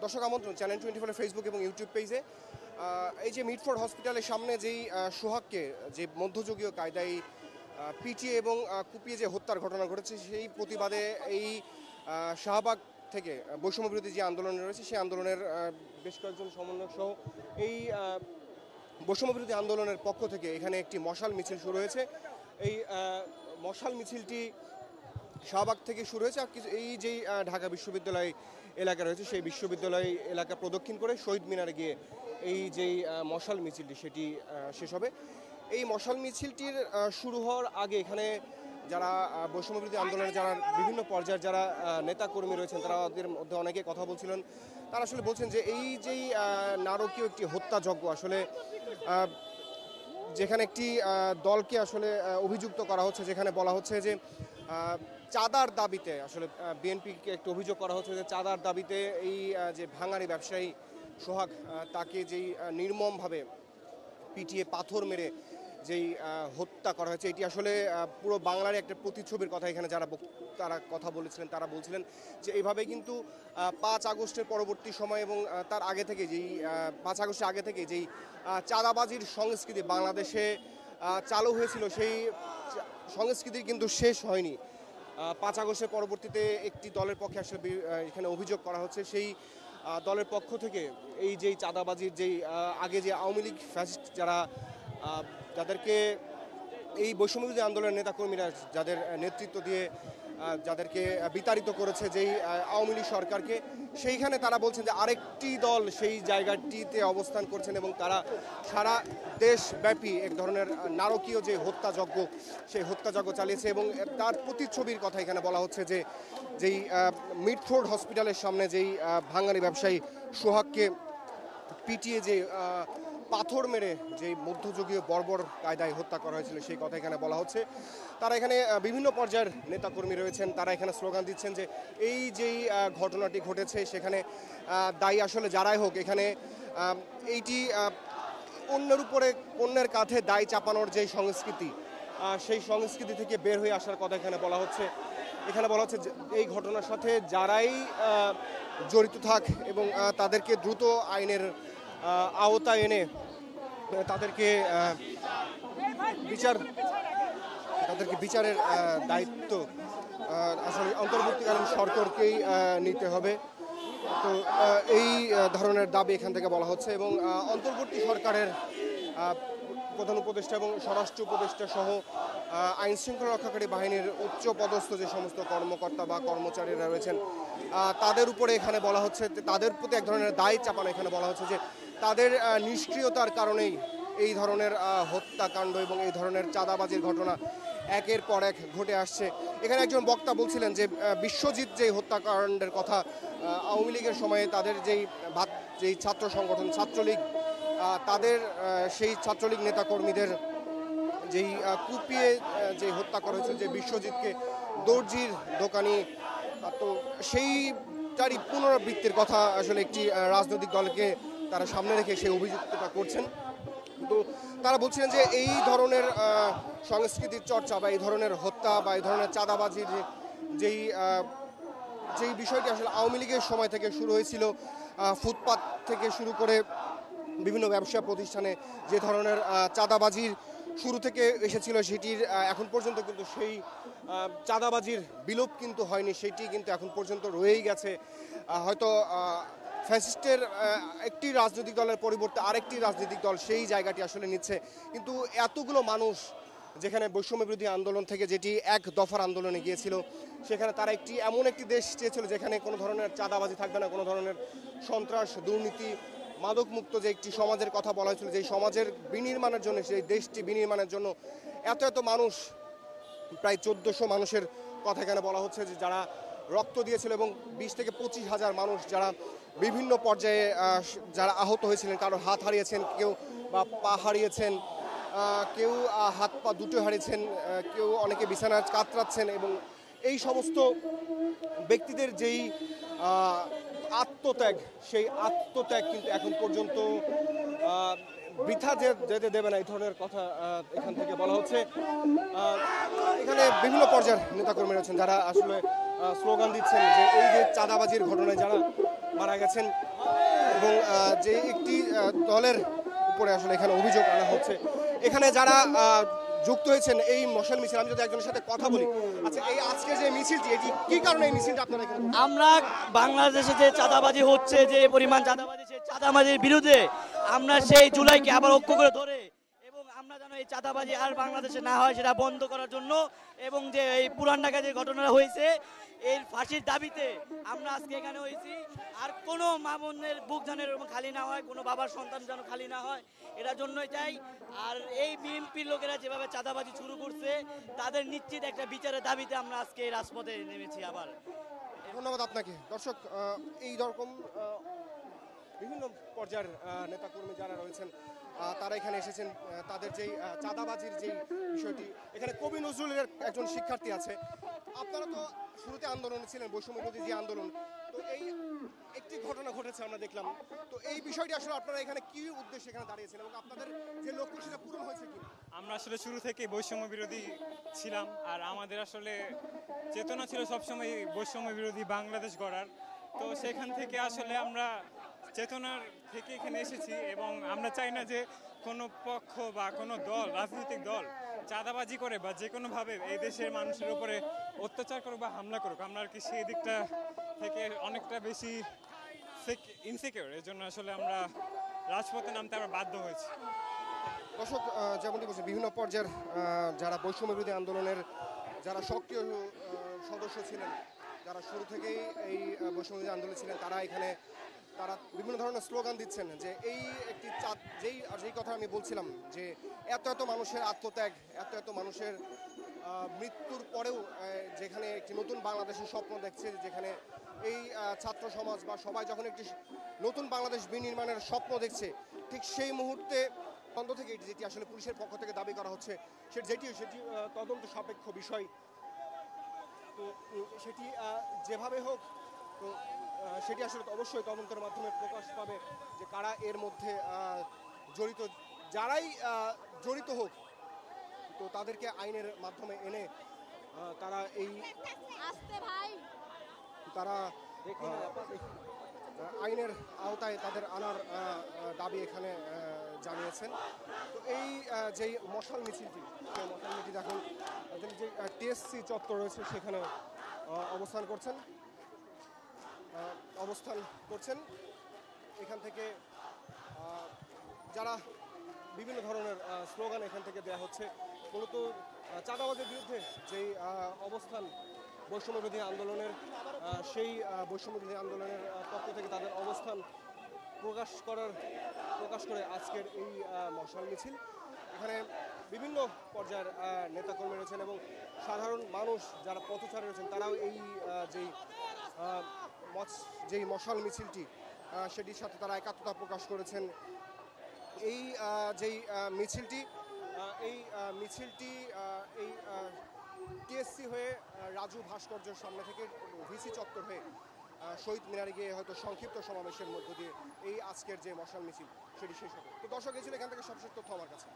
দর্শক আমন্ত্রণ channel 24 Facebook এবং ইউটিউব পেজে। এই যে মিটফোর্ড হসপিটালের সামনে যেই সোহাগকে যে মধ্যযুগীয় কায়দায় পিটিয়ে এবং কুপিয়ে যে হত্যার ঘটনা ঘটেছে, সেই প্রতিবাদে এই শাহবাগ থেকে বৈষম্যবিরোধী যে আন্দোলন রয়েছে সেই আন্দোলনের বেশ কয়েকজন সমন্বয়ক সহ এই বৈষম্যবিরোধী আন্দোলনের পক্ষ থেকে এখানে একটি মশাল মিছিল শুরু হয়েছে। এই মশাল মিছিলটি শাহবাগ থেকে শুরু হয়েছে। আর কিছু এই যেই ঢাকা বিশ্ববিদ্যালয় এলাকা রয়েছে সেই বিশ্ববিদ্যালয় এলাকা প্রদক্ষিণ করে শহীদ মিনারে গিয়ে এই যেই মশাল মিছিলটি সেটি শেষ হবে। এই মশাল মিছিলটির শুরু হওয়ার আগে এখানে যারা বৈষম্যবিরোধী আন্দোলনের যারা বিভিন্ন পর্যায়ের যারা নেতাকর্মী রয়েছেন তাদের মধ্যে অনেকে কথা বলছিলেন। তারা আসলে বলছেন যে এই যেই নারকীয় একটি হত্যাযজ্ঞ, আসলে যেখানে একটি দলকে আসলে অভিযুক্ত করা হচ্ছে, যেখানে বলা হচ্ছে যে চাঁদার দাবিতে আসলে বিএনপিকে একটু অভিযোগ করা হচ্ছে যে চাঁদার দাবিতে এই যে ভাঙাড়ি ব্যবসায়ী সোহাগ তাকে যেই নির্মমভাবে পিটিয়ে পাথর মেরে যেই হত্যা করা হয়েছে, এটি আসলে পুরো বাংলার একটা প্রতিচ্ছবির কথা। এখানে যারা তারা কথা বলেছিলেন তারা বলছিলেন যে এইভাবে কিন্তু 5 আগস্টের পরবর্তী সময় এবং তার আগে থেকে যেই 5 আগস্টের আগে থেকে যেই চাঁদাবাজির সংস্কৃতি বাংলাদেশে চালু হয়েছিল, সেই সংস্কৃতির কিন্তু শেষ হয়নি। 5 আগস্টের পরবর্তীতে একটি দলের পক্ষে আসলে এখানে অভিযোগ করা হচ্ছে, সেই দলের পক্ষ থেকে এই যেই চাঁদাবাজির যেই আগে যে আওয়ামী লীগ ফ্যাসিস্ট যাদেরকে এই বৈষম্যবিরোধী আন্দোলনের নেতাকর্মীরা যাদের নেতৃত্ব দিয়ে যাদেরকে বিতাড়িত করেছে যেই আওয়ামী লীগ সরকারকে, সেইখানে তারা বলছেন যে আরেকটি দল সেই জায়গাটিতে অবস্থান করছেন এবং তারা সারা দেশব্যাপী এক ধরনের নারকীয় যে হত্যাযজ্ঞ সেই হত্যাযজ্ঞ চালিয়েছে। এবং তার প্রতিচ্ছবির কথা এখানে বলা হচ্ছে যে যেই মিটফোর্ড হসপিটালের সামনে যেই ভাঙাড়ি ব্যবসায়ী সোহাগকে পিটিয়ে যে পাথর মেরে যে মধ্যযুগীয় বর্বর কায়দায় হত্যা করা হয়েছিল সেই কথা এখানে বলা হচ্ছে। তারা এখানে বিভিন্ন পর্যায়ের নেতাকর্মী রয়েছেন, তারা এখানে স্লোগান দিচ্ছেন যে এই যেই ঘটনাটি ঘটেছে সেখানে দায়ী আসলে যারাই হোক, এখানে এইটি অন্যের উপরে অন্যের কাঁধে দায় চাপানোর যেই সংস্কৃতি, সেই সংস্কৃতি থেকে বের হয়ে আসার কথা এখানে বলা হচ্ছে। এখানে বলা হচ্ছে এই ঘটনার সাথে যারাই জড়িত থাক এবং তাদেরকে দ্রুত আইনের আওতায় এনে তাদেরকে বিচারের দায়িত্ব আসলে অন্তর্বর্তীকালীন সরকারকেই নিতে হবে। তো এই ধরনের দাবি এখান থেকে বলা হচ্ছে এবং অন্তর্বর্তী সরকারের প্রধান উপদেষ্টা এবং স্বরাষ্ট্র উপদেষ্টা সহ আইন শৃঙ্খলা রক্ষাকারী বাহিনীর উচ্চ পদস্থ যে সমস্ত কর্মকর্তা বা কর্মচারীরা রয়েছেন তাদের উপরে এখানে বলা হচ্ছে, তাদের প্রতি এক ধরনের দায় চাপানো। এখানে বলা হচ্ছে যে তাদের নিষ্ক্রিয়তার কারণেই এই ধরনের হত্যাকাণ্ড এবং এই ধরনের চাঁদাবাজির ঘটনা একের পর এক ঘটে আসছে। এখানে একজন বক্তা বলছিলেন যে বিশ্বজিৎ যে হত্যাকাণ্ডের কথা, আওয়ামী লীগের সময়ে তাদের যেই ছাত্র সংগঠন ছাত্রলীগ, তাদের সেই ছাত্রলীগ নেতাকর্মীদের যেই কুপিয়ে যে হত্যা করা হয়েছিল যে বিশ্বজিৎকে, দর্জির দোকানি, তো সেইটারই পুনরাবৃত্তির কথা আসলে একটি রাজনৈতিক দলকে তারা সামনে রেখে সেই অভিযুক্তটা করছেন। তো তারা বলছিলেন যে এই ধরনের সংস্কৃতির চর্চা বা এই ধরনের হত্যা বা এই ধরনের চাঁদাবাজির যেই বিষয়টি আসলে আওয়ামী লীগের সময় থেকে শুরু হয়েছিল, ফুটপাত থেকে শুরু করে বিভিন্ন ব্যবসা প্রতিষ্ঠানে যে ধরনের চাঁদাবাজির শুরু থেকে এসেছিল, সেটির এখন পর্যন্ত কিন্তু সেই চাঁদাবাজির বিলোপ কিন্তু হয়নি, সেটি কিন্তু এখন পর্যন্ত রয়েই গেছে। হয়তো ফ্যাসিস্টের একটি রাজনৈতিক দলের পরিবর্তে আরেকটি রাজনৈতিক দল সেই জায়গাটি আসলে নিচ্ছে, কিন্তু এতগুলো মানুষ যেখানে বৈষম্যবিরোধী আন্দোলন থেকে যেটি এক দফার আন্দোলনে গিয়েছিল, সেখানে তারা এমন একটি দেশ চেয়েছিল যেখানে কোনো ধরনের চাঁদাবাজি থাকবে না, কোনো ধরনের সন্ত্রাস দুর্নীতি মাদকমুক্ত যে একটি সমাজের কথা বলা হয়েছিল, যে সমাজের বিনির্মাণের জন্য, সেই দেশটি বিনির্মাণের জন্য এত মানুষ, প্রায় 1400 মানুষের কথা এখানে বলা হচ্ছে যে যারা রক্ত দিয়েছিল এবং 20 থেকে 25 হাজার মানুষ যারা বিভিন্ন পর্যায়ে যারা আহত হয়েছিলেন, কারো হাত হারিয়েছেন, কেউ বা পা হারিয়েছেন, কেউ হাত পা দুটো হারিয়েছেন, কেউ অনেকে বিছানায় কাতরাচ্ছেন। এবং এই সমস্ত ব্যক্তিদের যেই আত্মত্যাগ, সেই আত্মত্যাগ কিন্তু এখন পর্যন্ত বৃথা যেতে দেবে না, এই ধরনের কথা এখান থেকে বলা হচ্ছে। এখানে বিভিন্ন পর্যায়ের নেতাকর্মী রয়েছেন যারা আসলে স্লোগান দিচ্ছেন যে এই যে চাঁদাবাজির ঘটনায় যারা মারা গেছেন এবং যে একটি দলের উপরে আসলে এখানে অভিযোগ আনা হচ্ছে। এখানে যারা যুক্ত হয়েছেন এই মশাল মিছিল, আমি যদি একজনের সাথে কথা বলি, আচ্ছা এই আজকে যে মিছিলটি এটি কি কারণে এই মিছিলটা আপনারা এখানে করছেন? আমরা বাংলাদেশে যে চাঁদাবাজি হচ্ছে, যে পরিমাণ চাঁদাবাজি, সেই চাঁদাবাজির বিরুদ্ধে আমরা সেই জুলাইকে আবার ঐক্য করে ধরে এবং আমরা যেন এই চাঁদাবাজি আর বাংলাদেশে না হয় সেটা বন্ধ করার জন্য এবং যে এই পুরান ঢাকায় যে ঘটনাটা হয়েছে এর ফাঁসির দাবিতে আমরা আজকে এখানে হয়েছি। আর কোনো মা বোনের বুক যেন এরকম খালি না হয়, কোনো বাবার সন্তান যেন খালি না হয়, এটার জন্যই চাই। আর এই বিএনপির লোকেরা যেভাবে চাঁদাবাজি শুরু করছে তাদের নিশ্চিত একটা বিচারের দাবিতে আমরা আজকে এই রাজপথে নেমেছি আবার। ধন্যবাদ আপনাকে। দর্শক, এই রকম বিভিন্ন পর্যায়ের নেতাকর্মী যারা রয়েছেন তারা এখানে এসেছেন। তাদের যেই চাঁদাবাজির যেই বিষয়টি, এখানে কবি নজরুলের একজন শিক্ষার্থী আছে। আপনারা তো শুরুতে আন্দোলনে ছিলেন, বৈষম্য বিরোধী যে আন্দোলন, তো এই একটি ঘটনা ঘটেছে আমরা দেখলাম, তো এই বিষয়টি আসলে আপনারা এখানে কি উদ্দেশ্যে এখানে দাঁড়িয়েছেন এবং আপনাদের যে লক্ষ্য সেটা পূরণ হয়েছে কি? আমরা আসলে শুরু থেকে বৈষম্য বিরোধী ছিলাম, আর আমাদের আসলে চেতনা ছিল সবসময় বৈষম্য বিরোধী বাংলাদেশ গড়ার। তো সেখান থেকে আসলে আমরা চেতনার থেকে এখানে এসেছি এবং আমরা চাই না যে কোনো পক্ষ বা কোনো দল, রাজনৈতিক দল চাঁদাবাজি করে বা যে কোনোভাবে এই দেশের মানুষের উপরে অত্যাচার করুক বা হামলা করুক। আমরা আর কি সেই দিকটা থেকে অনেকটা বেশি ইনসিকিউর, এর জন্য আসলে আমরা রাজপথে নামতে আমরা বাধ্য হয়েছি। দর্শক, যেমনটি বলছি, বিভিন্ন পর্যায়ের যারা বৈষম্য বিরোধী আন্দোলনের যারা সক্রিয় সদস্য ছিলেন, যারা শুরু থেকেই এই বৈষম্য বিরোধী আন্দোলনে ছিলেন, তারা বিভিন্ন ধরনের স্লোগান দিচ্ছেন যে এই একটি যেই কথা আমি বলছিলাম যে এত মানুষের আত্মত্যাগ, এত মানুষের মৃত্যুর পরেও যেখানে একটি নতুন বাংলাদেশের স্বপ্ন দেখছে, যেখানে এই ছাত্র সমাজ বা সবাই যখন একটি নতুন বাংলাদেশ বিনির্মাণের স্বপ্ন দেখছে, ঠিক সেই মুহূর্তে বন্ধ থেকে যেটি আসলে পুলিশের পক্ষ থেকে দাবি করা হচ্ছে সেটি তদন্ত সাপেক্ষ বিষয়। তো সেটি যেভাবে হোক, তো সেটি আসলে অবশ্যই তদন্তের মাধ্যমে প্রকাশ পাবে যে কারা এর মধ্যে জড়িত। যারাই জড়িত হোক, তো তাদেরকে আইনের মাধ্যমে এনে তারা আইনের আওতায় তাদের আনার দাবি এখানে জানিয়েছেন। তো এই যেই মশাল মিছিলটি, সেই মশাল মিছিল এখন যে টিএসসি চত্বর রয়েছে সেখানে অবস্থান করছেন। এখান থেকে যারা বিভিন্ন ধরনের স্লোগান এখান থেকে দেওয়া হচ্ছে, মূলত চাঁদাবাজের বিরুদ্ধে যেই অবস্থান বৈষম্য বিরোধী আন্দোলনের, সেই বৈষম্য বিরোধী আন্দোলনের পক্ষ থেকে তাদের অবস্থান প্রকাশ করে আজকের এই মশাল মিছিল। এখানে বিভিন্ন পর্যায়ের নেতাকর্মী রয়েছেন এবং সাধারণ মানুষ যারা পথচারী রয়েছেন, তারাও এই যেই মশাল মিছিলটি সেটির সাথে তারা একাত্মতা প্রকাশ করেছেন। এই যেই মিছিলটি এই টিএসসি হয়ে রাজু ভাস্কর্যের সামনে থেকে ভিসি চত্বর হয়ে শহীদ মিনারে গিয়ে হয়তো সংক্ষিপ্ত সমাবেশের মধ্য দিয়ে এই আজকের যে মশাল মিছিল সেটি শেষ হবে। তো দর্শক, এই ছিল এখান থেকে সবশেষ তথ্য আমার কাছে।